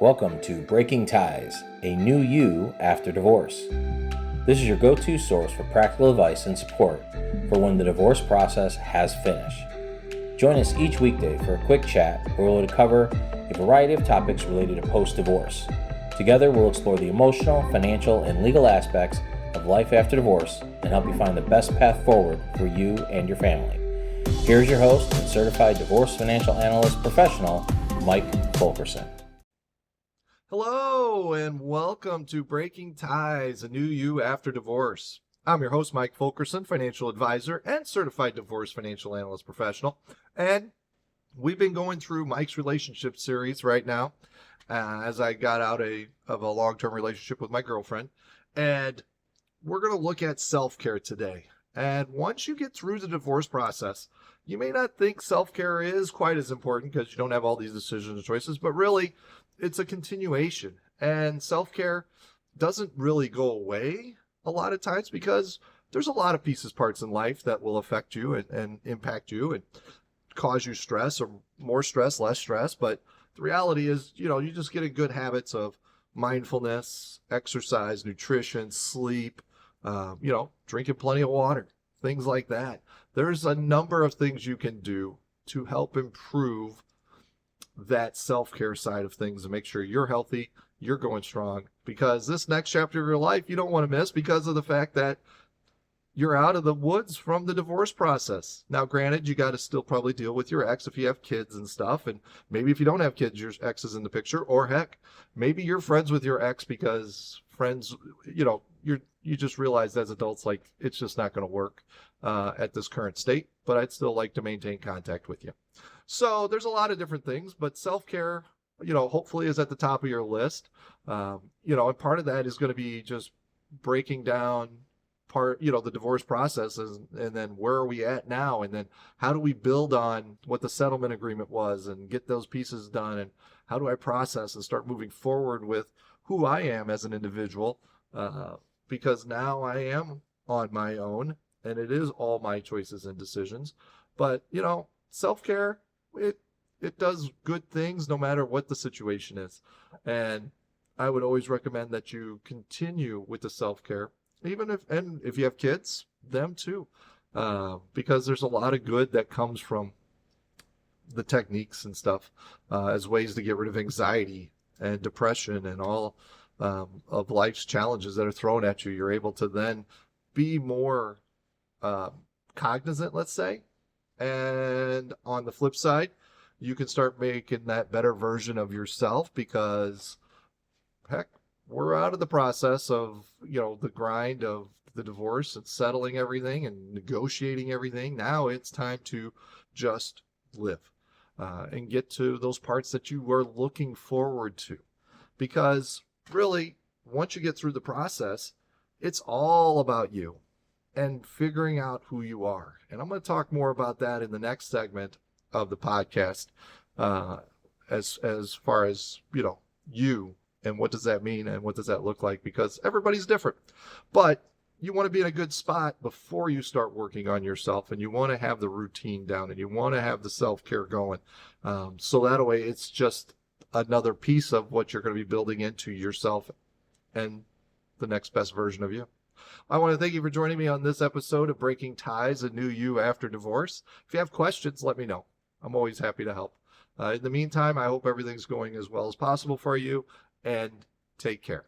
Welcome to Breaking Ties, a new you after divorce. This is your go-to source for practical advice and support for when the divorce process has finished. Join us each weekday for a quick chat where we'll cover a variety of topics related to post-divorce. Together, we'll explore the emotional, financial, and legal aspects of life after divorce and help you find the best path forward for you and your family. Here's your host and Certified Divorce Financial Analyst professional, Mike Fulkerson. Hello and welcome to Breaking Ties, a new you after divorce. I'm your host, Mike Fulkerson, financial advisor and certified divorce financial analyst professional. And we've been going through Mike's relationship series right now as I got out of a long-term relationship with my girlfriend. And we're going to look at self-care today. And once you get through the divorce process, you may not think self-care is quite as important because you don't have all these decisions and choices, but really it's a continuation. And self-care doesn't really go away a lot of times because there's a lot of pieces, parts in life that will affect you and impact you and cause you stress or more stress, less stress. But the reality is, you just get in good habits of mindfulness, exercise, nutrition, sleep, drinking plenty of water, things like that. There's a number of things you can do to help improve that self-care side of things and make sure you're healthy, you're going strong, because this next chapter of your life you don't want to miss because of the fact that you're out of the woods from the divorce process. Now, granted, you got to still probably deal with your ex if you have kids and stuff, and maybe if you don't have kids, your ex is in the picture, or heck, maybe you're friends with your ex because friends, you just realize as adults, like, it's just not going to work at this current state, but I'd still like to maintain contact with you. So there's a lot of different things, but self-care, hopefully is at the top of your list. And part of that is going to be just breaking down the divorce process and then where are we at now? And then how do we build on what the settlement agreement was and get those pieces done? And how do I process and start moving forward with who I am as an individual? Because now I am on my own and it is all my choices and decisions. But, self-care, it does good things no matter what the situation is. And I would always recommend that you continue with the self-care, even if you have kids, them too, because there's a lot of good that comes from the techniques and stuff as ways to get rid of anxiety and depression and all of life's challenges that are thrown at you. You're able to then be more cognizant, let's say. And on the flip side, you can start making that better version of yourself because, heck, we're out of the process of, the grind of the divorce and settling everything and negotiating everything. Now it's time to just live and get to those parts that you were looking forward to. Because really, once you get through the process, it's all about you and figuring out who you are. And I'm going to talk more about that in the next segment of the podcast as far as, you and what does that mean and what does that look like, because everybody's different. But you want to be in a good spot before you start working on yourself, and you want to have the routine down and you want to have the self-care going. So that way it's just another piece of what you're going to be building into yourself and the next best version of you. I want to thank you for joining me on this episode of Breaking Ties, a new you after divorce. If you have questions, let me know. I'm always happy to help. In the meantime, I hope everything's going as well as possible for you, and take care.